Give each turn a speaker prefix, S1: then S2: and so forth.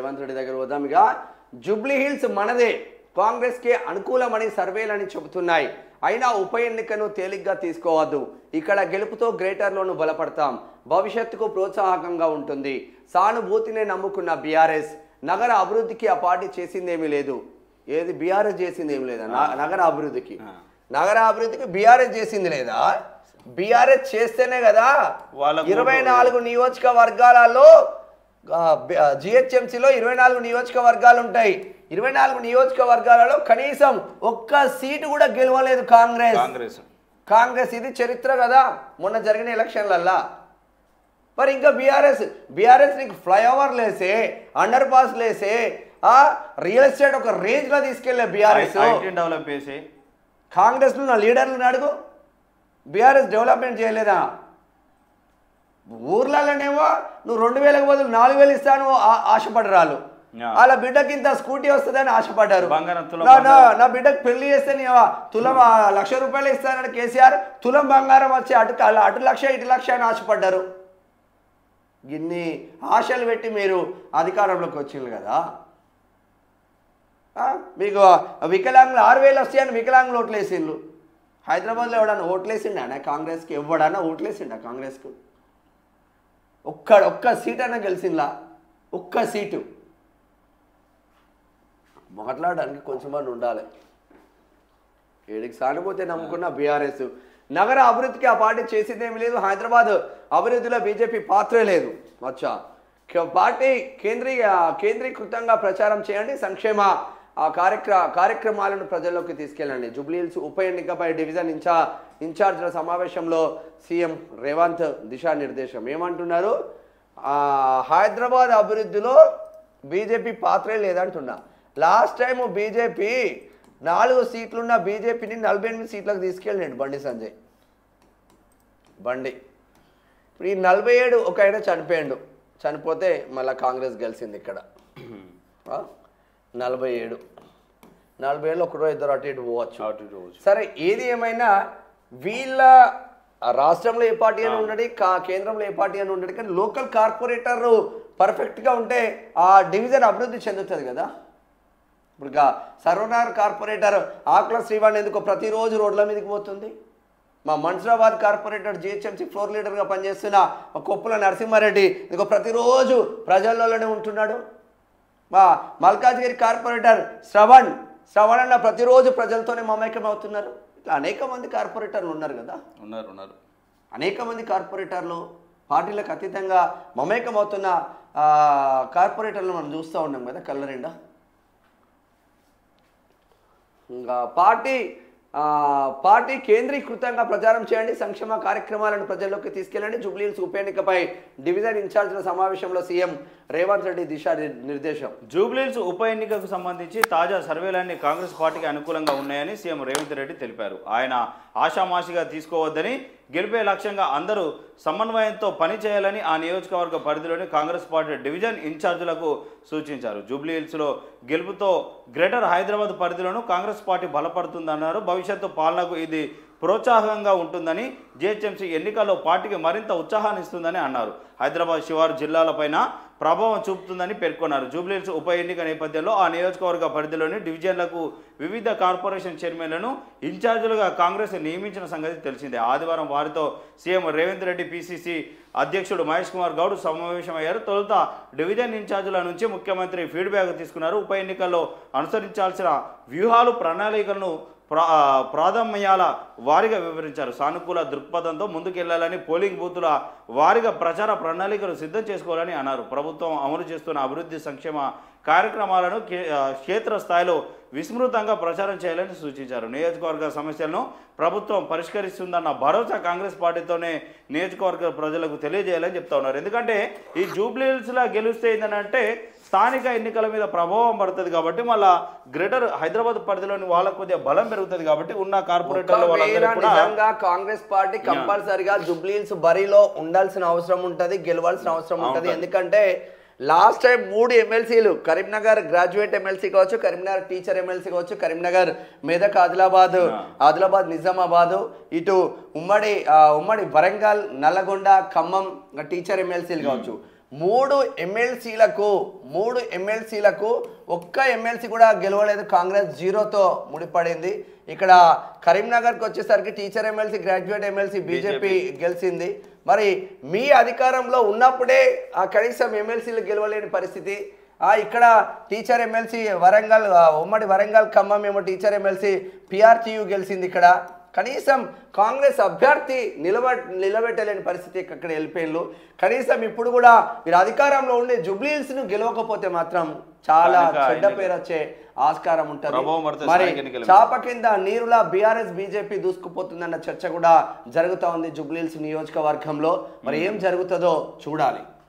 S1: రేవంత్ రెడ్డి దగ్గర పోదాం. ఇక జూబ్లీ హిల్స్ మనదే, కాంగ్రెస్ కి అనుకూలమని సర్వేలని చెబుతున్నాయి. అయినా ఉప ఎన్నికను తేలిగ్గా తీసుకోవద్దు. ఇక్కడ గెలుపుతో గ్రేటర్లోను బలపడతాం. భవిష్యత్తుకు ప్రోత్సాహకంగా ఉంటుంది. సానుభూతినే నమ్ముకున్న బీఆర్ఎస్ నగర అభివృద్ధికి ఆ పార్టీ చేసిందేమీ లేదు. ఏది బీఆర్ఎస్ చేసిందేమీ లేదా? నగర అభివృద్ధికి బీఆర్ఎస్ చేసింది లేదా? బీఆర్ఎస్ చేస్తేనే కదా 24 నియోజకవర్గాలలో జిహెచ్ఎంసీలో 24 నియోజకవర్గాలు ఉంటాయి. 24 నియోజకవర్గాలలో కనీసం ఒక్క సీటు కూడా గెలవలేదు కాంగ్రెస్. ఇది చరిత్ర కదా మొన్న జరిగిన ఎలక్షన్లల్లా. మరి ఇంకా బీఆర్ఎస్ నీకు ఫ్లైఓవర్ లేసే, అండర్ పాస్ లేసే, రియల్ ఎస్టేట్ ఒక రేంజ్ లో తీసుకెళ్లే బీఆర్ఎస్. కాంగ్రెస్ లో నా లీడర్లను అడుగు, బీఆర్ఎస్ డెవలప్మెంట్ చేయలేదా? ఊర్లలోనేమో నువ్వు 2000కు బదులు 4000 ఇస్తాను ఆశపడరాలు. వాళ్ళ బిడ్డకి ఇంత స్కూటీ వస్తుందని ఆశపడ్డారు. నా బిడ్డకు పెళ్లి చేస్తే తులం 1,00,000 రూపాయలు ఇస్తానని కేసీఆర్ తులం బంగారం వచ్చి అటు 1,00,000 ఇటు 1,00,000 అని ఆశపడ్డారు. ఇన్ని ఆశలు పెట్టి మీరు అధికారంలోకి వచ్చిండ్రు కదా. మీకు వికలాంగులు 6,000 వస్తాయని వికలాంగులు ఓట్లు వేసిండ్రు. హైదరాబాద్లో ఎవడన్నా ఓట్లేసిండా కాంగ్రెస్కి? ఎవడన్నా ఓట్లేసిండా కాంగ్రెస్కు? ఒక్క సీట్ అన్నా గెలిచిందా? ఒక్క సీటు. మాట్లాడడానికి కొంచెం మంది ఉండాలి. ఏడికి సానుభూతి నమ్ముకున్న బీఆర్ఎస్ నగర అభివృద్ధికి ఆ పార్టీ చేసిందేమీ లేదు. హైదరాబాద్ అభివృద్ధిలో బీజేపీ పాత్రే లేదు. అచ్చా, పార్టీ కేంద్రీకృతంగా ప్రచారం చేయండి, సంక్షేమ కార్యక్రమాలను ప్రజల్లోకి తీసుకెళ్ళండి. జూబ్లీహిల్స్ ఉప ఎన్నికపై డివిజన్ ఇన్ఛార్జ్ల సమావేశంలో సీఎం రేవంత్ దిశానిర్దేశం. ఏమంటున్నారు? హైదరాబాద్ అభివృద్ధిలో బీజేపీ పాత్రే లేదంటున్నా. లాస్ట్ టైం బీజేపీ 4 సీట్లున్న బీజేపీని 48 సీట్లకు తీసుకెళ్ళండి బండి సంజయ్. ఇప్పుడు ఈ 47 ఒక ఆయన చనిపోయాడు. చనిపోతే మళ్ళీ కాంగ్రెస్ గెలిచింది ఇక్కడ. 47 ఒకరో ఇద్దరు అటు ఇటు పోవచ్చు. సరే, ఏది ఏమైనా వీళ్ళ రాష్ట్రంలో ఏ పార్టీ అని ఉండడు, కేంద్రంలో ఏ పార్టీ అని ఉండడు, కానీ లోకల్ కార్పొరేటర్ పర్ఫెక్ట్గా ఉంటే ఆ డివిజన్ అభివృద్ధి చెందుతుంది కదా. ఇప్పుడు సర్వనగర్ కార్పొరేటర్ ఆకుల శ్రీవాణి ఎందుకో ప్రతిరోజు రోడ్ల మీదకి పోతుంది. మా మన్సూరాబాద్ కార్పొరేటర్ జిహెచ్ఎంసీ ఫ్లోర్ లీడర్గా పనిచేస్తున్న కొప్పుల నరసింహారెడ్డి ఎందుకో ప్రతిరోజు ప్రజల్లోనే ఉంటున్నాడు. మా మల్కాజ్గిరి కార్పొరేటర్ శ్రవణ్ అన్న ప్రతిరోజు ప్రజలతోనే మమేకం అవుతున్నారు. ఇట్లా అనేక మంది కార్పొరేటర్లు ఉన్నారు కదా. ఉన్నారు అనేక మంది కార్పొరేటర్లు పార్టీలకు అతీతంగా మమేకం అవుతున్న కార్పొరేటర్లు మనం చూస్తూ ఉన్నాం కదా కళ్ళనిండా. ఇంకా పార్టీ కేంద్రీకృతంగా ప్రచారం చేయండి, సంక్షేమ కార్యక్రమాలను ప్రజల్లోకి తీసుకెళ్ళండి. జూబ్లీహిల్స్ ఉప ఎన్నికపై డివిజన్ ఇన్ఛార్జ్ల సమావేశంలో సీఎం రేవంత్ రెడ్డి దిశానిర్దేశం.
S2: జూబ్లీహిల్స్ ఉప ఎన్నికకు సంబంధించి తాజా సర్వేలన్నీ కాంగ్రెస్ పార్టీకి అనుకూలంగా ఉన్నాయని సీఎం రేవంత్ రెడ్డి తెలిపారు. ఆయన ఆషామాషిగా తీసుకోవద్దని, గెలిపే లక్ష్యంగా అందరూ సమన్వయంతో పనిచేయాలని ఆ నియోజకవర్గ పరిధిలోని కాంగ్రెస్ పార్టీ డివిజన్ ఇన్ఛార్జీలకు సూచించారు. జూబ్లీహిల్స్లో గెలుపుతో గ్రేటర్ హైదరాబాద్ పరిధిలోనూ కాంగ్రెస్ పార్టీ బలపడుతుందన్నారు. భవిష్యత్తు పాలనకు ఇది ప్రోత్సాహకంగా ఉంటుందని, జిహెచ్ఎంసీ ఎన్నికల్లో పార్టీకి మరింత ఉత్సాహాన్ని ఇస్తుందని అన్నారు. హైదరాబాద్ శివారు జిల్లాలపైన ప్రభావం చూపుతుందని పేర్కొన్నారు. జూబ్లీహిల్స్ ఉప ఎన్నిక నేపథ్యంలో ఆ నియోజకవర్గ పరిధిలోని డివిజన్లకు వివిధ కార్పొరేషన్ చైర్మన్లను ఇన్ఛార్జీలుగా కాంగ్రెస్ నియమించిన సంగతి తెలిసిందే. ఆదివారం వారితో సీఎం రేవంత్ రెడ్డి, పిసిసి అధ్యక్షుడు మహేష్ కుమార్ గౌడ్ సమావేశమయ్యారు. తొలుత డివిజన్ ఇన్ఛార్జీల నుంచి ముఖ్యమంత్రి ఫీడ్బ్యాక్ తీసుకున్నారు. ఉప ఎన్నికల్లో అనుసరించాల్సిన వ్యూహాలు, ప్రణాళికలను ప్రాధాన్యాల వారిగా వివరించారు. సానుకూల దృక్పథంతో ముందుకెళ్లాలని, పోలింగ్ బూతుల వారిగా ప్రచార ప్రణాళికలు సిద్ధం చేసుకోవాలని అన్నారు. ప్రభుత్వం అమలు చేస్తున్న అభివృద్ధి సంక్షేమ కార్యక్రమాలను క్షేత్రస్థాయిలో విస్తృతంగా ప్రచారం చేయాలని సూచించారు. నియోజకవర్గ సమస్యలను ప్రభుత్వం పరిష్కరిస్తుందన్న భరోసా కాంగ్రెస్ పార్టీతోనే నియోజకవర్గ ప్రజలకు తెలియజేయాలని చెప్తా ఉన్నారు. ఎందుకంటే ఈ జూబ్లీహిల్స్లో గెలిస్తే ఏంటంటే స్థానిక ఎన్నికల మీద ప్రభావం పడుతుంది కాబట్టి మళ్ళా గ్రేటర్ హైదరాబాద్ పరిధిలోని వాళ్ళకు కొద్దిగా బలం పెరుగుతుంది కాబట్టి ఉన్న కార్పొరేటర్లు
S1: కాంగ్రెస్ పార్టీ కంపల్సరిగా జూబ్లీహిల్స్ బరిలో ఉండాల్సిన అవసరం ఉంటుంది, గెలవాల్సిన అవసరం ఉంటుంది. ఎందుకంటే లాస్ట్ టైం 3 ఎమ్మెల్సీలు, కరీంనగర్ గ్రాడ్యుయేట్ ఎమ్మెల్సీ కావచ్చు, కరీంనగర్ టీచర్ ఎమ్మెల్సీ కావచ్చు, కరీంనగర్ మెదక్ ఆదిలాబాద్ నిజామాబాద్, ఇటు ఉమ్మడి వరంగల్, నల్లగొండ, ఖమ్మం టీచర్ ఎమ్మెల్సీలు కావచ్చు, మూడు ఎమ్మెల్సీలకు ఒక్క ఎమ్మెల్సీ కూడా గెలవలేదు. కాంగ్రెస్ 0తో ముడిపడింది. ఇక్కడ కరీంనగర్కి వచ్చేసరికి teacher MLC, graduate MLC BJP గెలిచింది. మరి మీ అధికారంలో ఉన్నప్పుడే కనీసం ఎమ్మెల్సీలు గెలవలేని పరిస్థితి. ఇక్కడ టీచర్ ఎమ్మెల్సీ వరంగల్, ఉమ్మడి వరంగల్ ఖమ్మం ఏమో టీచర్ ఎమ్మెల్సీ PRTU గెలిచింది. ఇక్కడ కనీసం కాంగ్రెస్ అభ్యర్థి నిలబెట్టలేని పరిస్థితి అక్కడ వెళ్ళిపోయిండ్రు. కనీసం ఇప్పుడు కూడా మీరు అధికారంలో ఉండే జూబ్లీహిల్స్ను గెలవకపోతే మాత్రం చాలా చెడ్డ పేరు వచ్చే ఆస్కారం ఉంటుంది. మరి చాప కింద నీరులా బీఆర్ఎస్ బీజేపీ దూసుకుపోతుందన్న చర్చ కూడా జరుగుతూ ఉంది జూబ్లీహిల్స్ నియోజకవర్గంలో. మరి ఏం జరుగుతుందో చూడాలి.